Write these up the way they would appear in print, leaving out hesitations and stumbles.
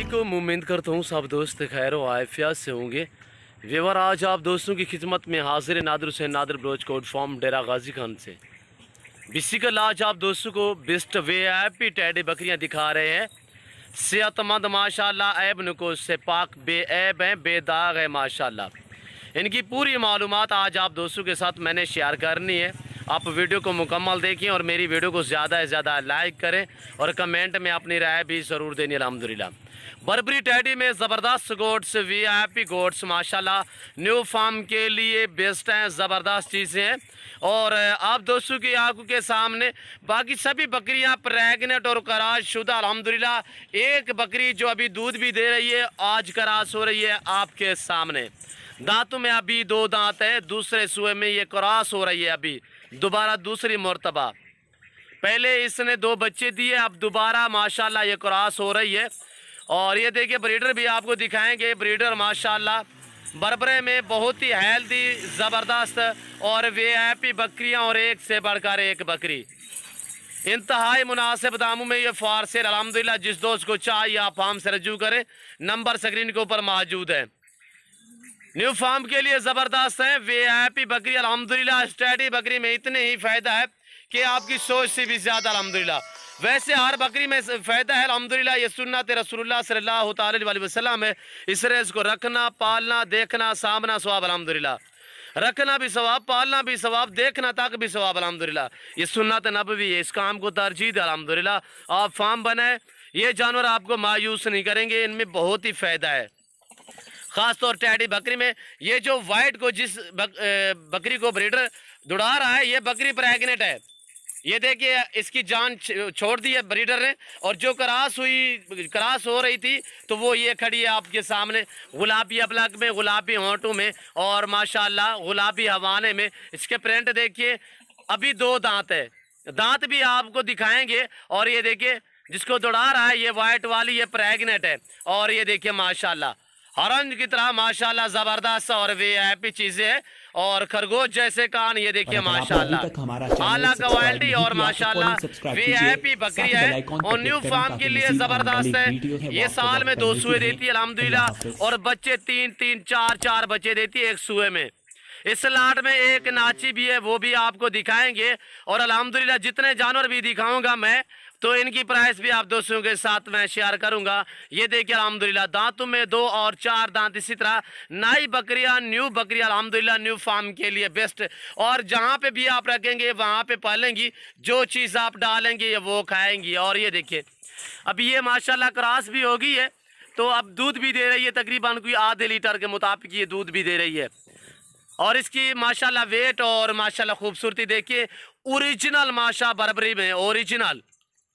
वालेकुम। उम्मीद करता हूँ सब दोस्त खैर व आफियत से होंगे। व्यूअर, आज आप दोस्तों की खिदमत में हाजिर नादिर हुसैन नादिर बलोच कोड फॉर्म डेरा गाजी खान से बेसिकल आज आप दोस्तों को बेस्ट वीआईपी टैडी बकरियां दिखा रहे हैं। सेहतमंद माशाल्लाह, ऐब नुकोस से पाक बेऐब हैं, बेदाग है माशाल्लाह। इनकी पूरी मालूमात आज आप दोस्तों के साथ मैंने शेयर करनी है। आप वीडियो को मुकम्मल देखें और मेरी वीडियो को ज़्यादा से ज़्यादा लाइक करें और कमेंट में अपनी राय भी ज़रूर देनी। अल्हम्दुलिल्लाह बर्बरी टैडी में ज़बरदस्त गोट्स, वीआईपी गोट्स माशाल्लाह न्यू फार्म के लिए बेस्ट हैं, ज़बरदस्त चीज़ें हैं। और आप दोस्तों की आंखों के सामने बाकी सभी बकरियां प्रेगनेंट और करास शुदा। अल्हम्दुलिल्लाह एक बकरी जो अभी दूध भी दे रही है, आज करास हो रही है आपके सामने। दांतों में अभी 2 दांत है, दूसरे सुए में ये क्रॉस हो रही है अभी दोबारा दूसरी मरतबा। पहले इसने 2 बच्चे दिए, अब दोबारा माशाल्लाह ये क्रॉस हो रही है। और ये देखिए ब्रीडर भी आपको दिखाएंगे। ब्रीडर माशाल्लाह बरबरे में बहुत ही हेल्दी, ज़बरदस्त और वीआईपी बकरियां और एक से बढ़कर एक बकरी इंतहाई मुनासिब दामों में ये फारसेल। अल्हम्दुलिल्लाह जिस दोस्त को चाहिए आप फार्म से रजू करें, नंबर स्क्रीन के ऊपर मौजूद है। न्यू फार्म के लिए ज़बरदस्त है वीआईपी बकरी। अल्हम्दुलिल्लाह स्टडी बकरी में इतने ही फ़ायदा है कि आपकी सोच से भी ज़्यादा। अल्हम्दुलिल्लाह वैसे हर बकरी में फ़ायदा है। अल्हम्दुलिल्लाह ये सुन्नत रसूलुल्लाह सल्लल्लाहु अलैहि वसल्लम है। इस रेस को रखना, पालना, देखना, सामना सवाब। अल्हम्दुलिल्लाह रखना भी सवाब, पालना भी सवाब, देखना तक भी सवाब। अल्हम्दुलिल्लाह ये सुन्नत नबवी है, इस काम को तरजीह है। अल्हम्दुलिल्लाह आप फार्म बनाए, ये जानवर आपको मायूस नहीं करेंगे, इनमें बहुत ही फ़ायदा है। ख़ास तौर टैडी बकरी में ये जो वाइट को जिस बकरी को ब्रीडर दुड़ा रहा है, ये बकरी प्रेग्नेंट है। ये देखिए इसकी जान छोड़ दी है ब्रीडर ने। और जो क्रास हो रही थी तो वो ये खड़ी है आपके सामने, गुलाबी अबलग में, गुलाबी होंठों में और माशाल्लाह गुलाबी हवाने में। इसके प्रिंट देखिए, अभी 2 दांत है, दांत भी आपको दिखाएंगे। और ये देखिए जिसको दौड़ा रहा है ये वाइट वाली, ये प्रेग्नेंट है। और ये देखिए माशाल्लाह हरन की तरह माशाल्लाह ज़बरदस्त और वीआईपी चीज़ें हैं। और खरगोश जैसे कान, ये देखिए माशाल्लाह आला क्वालिटी और माशाल्लाह वीआईपी बकरी है। और न्यू फार्म के लिए ज़बरदस्त है। ये साल में 2 सुए देती है अल्हम्दुलिल्लाह, और बच्चे 3-3, 4-4 बच्चे देती है एक सुए में। इस लाट में एक नाची भी है, वो भी आपको दिखाएंगे। और अल्हम्दुलिल्लाह जितने जानवर भी दिखाऊंगा मैं, तो इनकी प्राइस भी आप दोस्तों के साथ मैं शेयर करूंगा। ये देखिए अल्हम्दुलिल्लाह दांतों में 2 और 4 दांत। इसी तरह नई बकरियां, न्यू बकरियां अल्हम्दुलिल्लाह न्यू फार्म के लिए बेस्ट। और जहां पे भी आप रखेंगे वहां पे पालेंगी, जो चीज़ आप डालेंगे वो खाएंगी। और ये देखिए अभी ये माशाल्लाह क्रॉस भी होगी है, तो अब दूध भी दे रही है, तकरीबन कोई आधे लीटर के मुताबिक ये दूध भी दे रही है। और इसकी माशाल्लाह वेट और माशाल्लाह खूबसूरती देखिए, ओरिजिनल माशा बर्बरी में ओरिजिनल।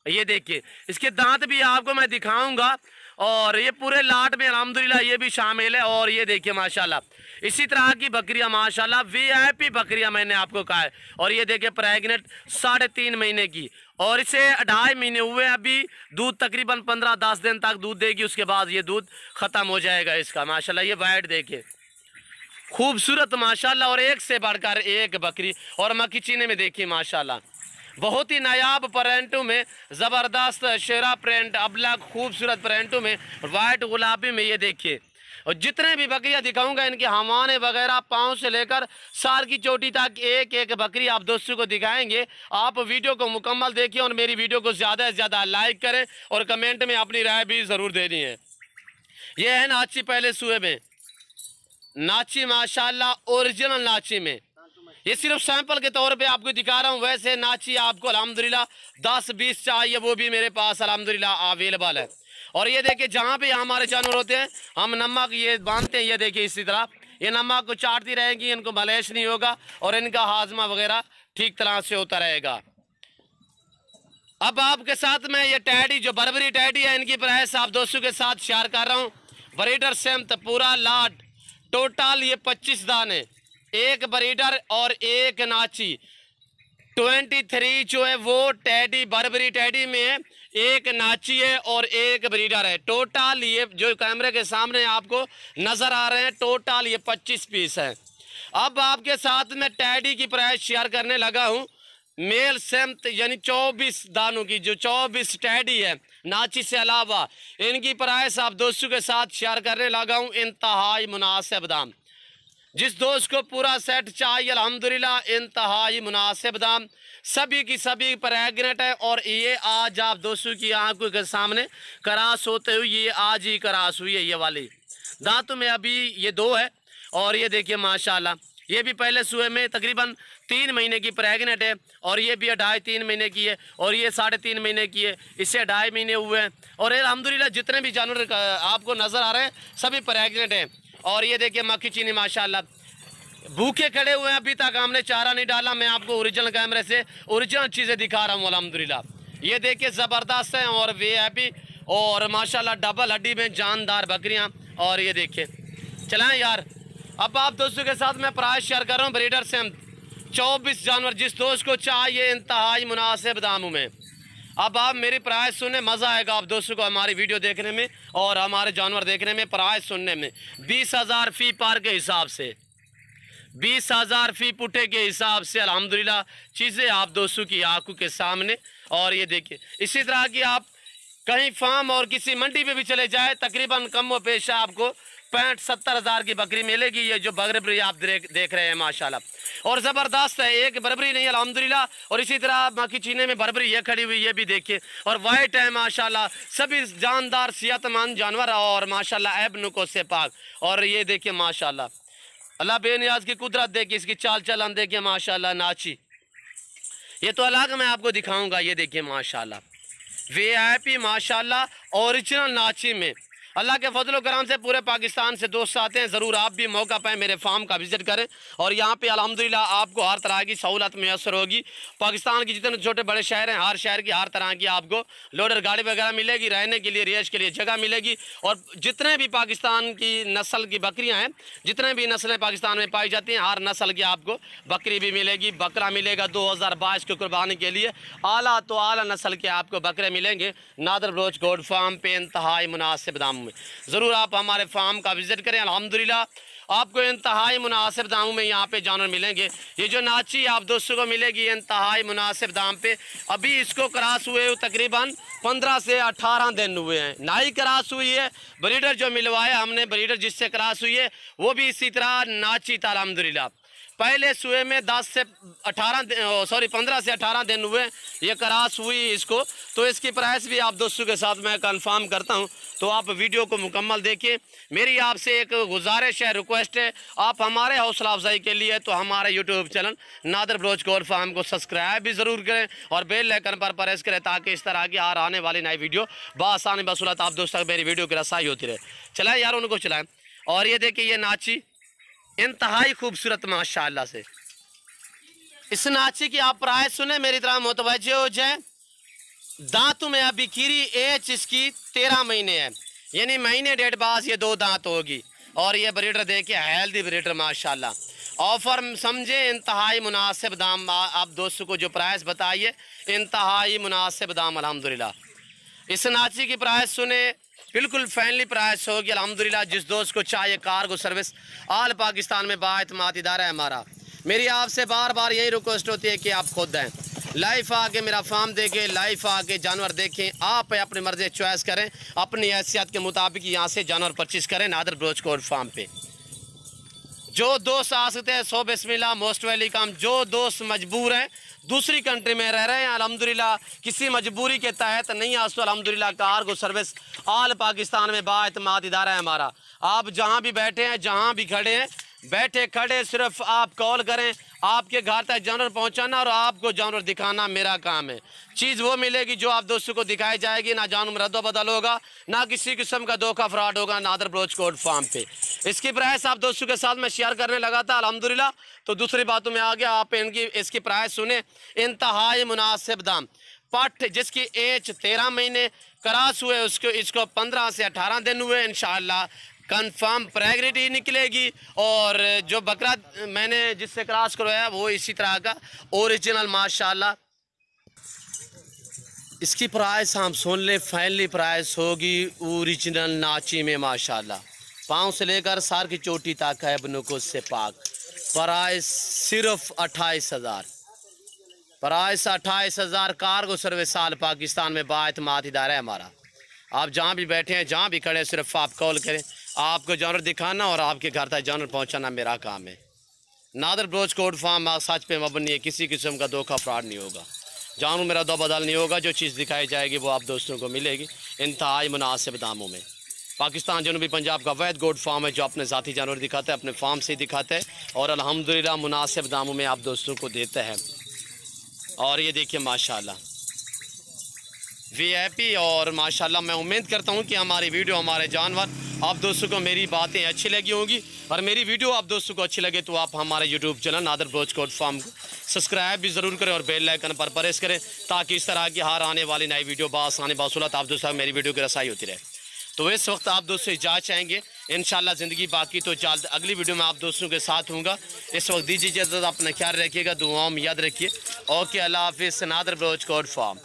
ये देखिए इसके दांत भी आपको मैं दिखाऊंगा। और ये पूरे लाट में अल्हम्दुलिल्लाह ये भी शामिल है। और ये देखिए माशाल्लाह इसी तरह की बकरियां माशाल्लाह वीआईपी बकरियां मैंने आपको कहा है। और ये देखिए प्रेग्नेंट 3.5 महीने की, और इसे 2.5 महीने हुए अभी। दूध तकरीबन 15-10 दिन तक दूध देगी, उसके बाद ये दूध ख़त्म हो जाएगा इसका। माशाल्लाह ये वाइट देखिए खूबसूरत माशाल्लाह, और एक से बढ़कर एक बकरी। और मक्खीचीने में देखिए माशाल्लाह बहुत ही नायाब प्रिंटों में, ज़बरदस्त शेरा प्रिंट, अबलग खूबसूरत प्रिंटों में, वाइट गुलाबी में। ये देखिए और जितने भी बकरियां दिखाऊंगा इनके हवाने वगैरह पाँव से लेकर सार की चोटी तक एक एक बकरी आप दोस्तों को दिखाएंगे। आप वीडियो को मुकम्मल देखिए और मेरी वीडियो को ज़्यादा से ज़्यादा लाइक करें और कमेंट में अपनी राय भी ज़रूर देनी है। ये है नाची पहले सुए में, नाची माशाल्लाह ओरिजिनल नाची में। ये सिर्फ सैंपल के तौर पे आपको दिखा रहा हूँ। वैसे नाची आपको अल्हम्दुलिल्लाह 10-20 चाहिए, वो भी मेरे पास अल्हम्दुलिल्लाह अवेलेबल है। और ये देखिए जहाँ पे हमारे जानवर होते हैं हम नमक ये बांधते हैं। ये देखिए इसी तरह ये नमक को चाटती रहेंगी, इनको मलेश नहीं होगा और इनका हाजमा वगैरह ठीक तरह से होता रहेगा। अब आपके साथ मैं ये टैडी जो बर्बरी टैडी है, इनकी प्राइस आप दोस्तों के साथ शेयर कर रहा हूँ। ब्रीडर सेमत पूरा लाट टोटल ये 25 दाने, एक ब्रीडर और एक नाची। 23 जो है वो टैडी बर्बरी टैडी में है, एक नाची है और एक ब्रीडर है। टोटल ये जो कैमरे के सामने आपको नज़र आ रहे हैं, टोटल ये 25 पीस है। अब आपके साथ मैं टैडी की प्राइस शेयर करने लगा हूँ। मेल सेमत यानी 24 दानों की, जो 24 टैडी है नाची से अलावा, इनकी प्राइस आप दोस्तों के साथ शेयर करने लगा हूँ इंतहाई मुनासिब दाम। जिस दोस्त को पूरा सेट चाहिए अल्हम्दुलिल्लाह इंतहाई मुनासिब दाम। सभी की सभी प्रेग्नेंट है और ये आज आप दोस्तों की आंखों के सामने करास होते हुए ये आज ही करास हुई है। ये वाली दांतों में अभी ये 2 है और ये देखिए माशाल्लाह ये भी पहले सुए में तकरीबन 3 महीने की प्रेग्नेंट है और ये भी 2.5-3 महीने की है और ये 3.5 महीने की है, इससे 2.5 महीने हुए हैं। और अल्हम्दुलिल्लाह जितने भी जानवर आपको नज़र आ रहे हैं सभी प्रेग्नेंट हैं। और ये देखिए मक्खी चीनी माशाल्लाह भूखे खड़े हुए हैं, अभी तक हमने चारा नहीं डाला। मैं आपको ओरिजिनल कैमरे से ओरिजिनल चीज़ें दिखा रहा हूँ अल्हम्दुलिल्लाह। ये देखिए ज़बरदस्त है और VIP और माशाल्लाह डबल हड्डी में जानदार बकरियाँ। और ये देखिए चलाएं यार। अब आप दोस्तों के साथ मैं प्राइस शेयर कर रहा हूँ ब्रीडर से 24 जानवर, जिस दोस्त को चाहिए इंतहाई मुनासिब दामों में। अब आप मेरी प्राइस सुनने मज़ा आएगा आप दोस्तों को हमारी वीडियो देखने में और हमारे जानवर देखने में, प्राइस सुनने में। 20,000 फी पार के हिसाब से, 20,000 फी पुटे के हिसाब से अल्हम्दुलिल्लाह चीज़ें आप दोस्तों की आंखों के सामने। और ये देखिए इसी तरह की आप कहीं फार्म और किसी मंडी पे भी चले जाए तकरीबन कम व पेशा आपको 65-70 हज़ार की बकरी मिलेगी। ये जो बरबरी आप देख रहे हैं माशाल्लाह और ज़बरदस्त है, एक बरबरी नहीं अल्हम्दुलिल्लाह। और इसी तरह बाकी चीने में बरबरी ये खड़ी हुई ये भी देखिए और वाइट है माशाल्लाह, सभी जानदार सेहतमंद जानवर और माशाल्लाह ऐब नुको से पाक। और ये देखिए माशाल्लाह अल्लाह बेनियाज की कुदरत देखिए, इसकी चाल चलन देखिए माशाल्लाह। नाची ये तो अलग मैं आपको दिखाऊंगा। ये देखिए माशाल्लाह VIP माशाल्लाह ओरिजिनल नाची में। अल्लाह के फजल व करम से पूरे पाकिस्तान से दोस्त आते हैं, ज़रूर आप भी मौका पाएँ मेरे फार्म का विज़िट करें। और यहाँ पे अल्हम्दुलिल्लाह आपको हर तरह की सहूलत मैसर होगी। पाकिस्तान के जितने छोटे बड़े शहर हैं हर शहर की हर तरह की आपको लोडर गाड़ी वगैरह मिलेगी, रहने के लिए रिहाइश के लिए जगह मिलेगी। और जितने भी पाकिस्तान की नस्ल की बकरियाँ हैं, जितने भी नस्लें पाकिस्तान में पाई जाती हैं, हर नस्ल की आपको बकरी भी मिलेगी, बकरा मिलेगा 2022 की कुर्बानी के लिए। आला तो आला नस्ल के आपको बकरे मिलेंगे नादर बलोच गोड फार्म पे इंतहाई मुनासिब दामों में। ज़रूर आप हमारे फार्म का विज़िट करें। अल्हम्दुलिल्लाह आपको इंतहाई मुनासिब दामों में यहाँ पे जानवर मिलेंगे। ये जो नाची आप दोस्तों को मिलेगी इंतहाई मुनासिब दाम पे। अभी इसको क्रॉस हुए तकरीबन 15 से 18 दिन हुए हैं, नाई क्रॉस हुई है। ब्रीडर जो मिलवाया हमने, ब्रीडर जिससे क्रॉस हुई है वो भी इसी तरह नाची था अल्हम्दुलिल्लाह। पहले सुए में 15 से 18 दिन हुए ये क्रॉस हुई इसको। तो इसकी प्राइस भी आप दोस्तों के साथ मैं कंफर्म करता हूं, तो आप वीडियो को मुकम्मल देखिए। मेरी आपसे एक गुजारिश है, रिक्वेस्ट है, आप हमारे हौसला अफजाई के लिए तो हमारे यूट्यूब चैनल नादर बलोच गोड फार्म को सब्सक्राइब भी ज़रूर करें और बेल आइकन पर प्रेस करें ताकि इस तरह की आने वाली नई वीडियो बआसानी बसूरत आप दोस्तों तक मेरी वीडियो की रसाई होती रहे। चलाएं यार उनको चलाएं। और ये देखिए ये नाची इंतहाई खूबसूरत माशाल्लाह से। इस नाची की आप प्राइस सुने मेरी तरह मुतवज्जे हो जाए। दांतों में अभी कीरी एज इसकी 13 महीने है, यानी महीने 1.5 बाद ये 2 दांत होगी। और ये ब्रीडर देखिए हेल्दी ब्रीडर माशाल्लाह। ऑफर समझे इंतहाई मुनासिब दाम आप दोस्तों को जो प्राइस बताइए इंतहाई मुनासिब दाम अल्हम्दुलिल्लाह। इस नाची की प्राइस सुने बिल्कुल फैमिली प्राइस होगी अल्हम्दुलिल्लाह। जिस दोस्त को चाहिए कार्गो सर्विस आल पाकिस्तान में बाएतमाद इदारा है हमारा। मेरी आपसे बार बार यही रिक्वेस्ट होती है कि आप खुद दें, लाइफ आके मेरा फार्म देखें, लाइफ आके जानवर देखें, आप अपनी मर्जी चॉइस करें, अपनी हैसियत के मुताबिक यहाँ से जानवर परचेज करें नादर बलोच गोड फार्म पे। जो दोस्त आ सकते हैं सो बिस्मिल्लाह, मोस्ट वेलकम। जो दोस्त मजबूर हैं दूसरी कंट्री में रह रहे हैं अल्हम्दुलिल्लाह किसी मजबूरी के तहत नहीं आ तो अल्हम्दुलिल्लाह कार्गो सर्विस आल पाकिस्तान में बाएतमाद इदारा है हमारा। आप जहां भी बैठे हैं, जहां भी खड़े हैं, बैठे खड़े सिर्फ आप कॉल करें, आपके घर तक जानवर पहुंचाना और आपको जानवर दिखाना मेरा काम है। चीज़ वो मिलेगी जो आप दोस्तों को दिखाई जाएगी, ना जानवर रद्दो बदल होगा, ना किसी किस्म का धोखा फ्रॉड होगा नादर बलोच गोड फार्म पे। इसकी प्राइस आप दोस्तों के साथ मैं शेयर करने लगा था अल्हम्दुलिल्लाह, तो दूसरी बातों में आ गया। आप इसकी प्राइस सुने इंतहाई मुनासिब दाम। पट जिसकी एज 13 महीने क्रॉस हुए इसको 15 से 18 दिन हुए, इंशाअल्लाह कंफर्म प्रेगनेंटी निकलेगी। और जो बकरा मैंने जिससे क्रॉस करवाया वो इसी तरह का ओरिजिनल माशाल्लाह। इसकी प्राइस हम सुन ले, फाइनली प्राइस होगी ओरिजिनल नाची में माशाल्लाह। पाँव से लेकर सार की चोटी तक है बनुको से पाक। प्राइस सिर्फ 28,000। प्राइस 28,000 कार्गो सर्विस साल पाकिस्तान में बाएतमाद इदारा है हमारा। आप जहाँ भी बैठे हैं, जहाँ भी खड़े हैं, सिर्फ आप कॉल करें, आपको जानवर दिखाना और आपके घर तक जानवर पहुँचाना मेरा काम है। नादर ब्रोच कोड फार्म सच पे मबनी है, किसी किस्म का धोखा फ्रॉड नहीं होगा, जानवर मेरा दो बदल नहीं होगा। जो चीज़ दिखाई जाएगी वो आप दोस्तों को मिलेगी इंतहाई मुनासिब दामों में। पाकिस्तान जनूबी पंजाब का वैद गोड फार्म है जो अपने ज़ाती जानवर दिखाता है, अपने फार्म से दिखाता है और अल्हम्दुलिल्लाह मुनासिब दामों में आप दोस्तों को देता है। और ये देखिए माशाल्लाह VIP, और माशाल्लाह मैं उम्मीद करता हूँ कि हमारी वीडियो, हमारे जानवर आप दोस्तों को मेरी बातें अच्छी लगी होंगी। और मेरी वीडियो आप दोस्तों को अच्छी लगे तो आप हमारे YouTube चैनल नादर ब्रोच कोड फार्म को सब्सक्राइब भी ज़रूर करें और बेल आइकन पर प्रेस करें ताकि इस तरह की हर आने वाली नई वीडियो बासानी बासूलत आप दोस्तों मेरी वीडियो की रसाई होती रहे। तो इस वक्त आप दोस्तों इजाज़त चाहेंगे, इंशाल्लाह ज़िंदगी बाकी तो जल्द अगली वीडियो में आप दोस्तों के साथ हूँगा। इस वक्त दीजिए इजाज़त, अपना ख्याल रखिएगा, दुआओं में याद रखिए। ओके, अल्लाह हाफिज़। नादर ब्रोच कोड फार्म।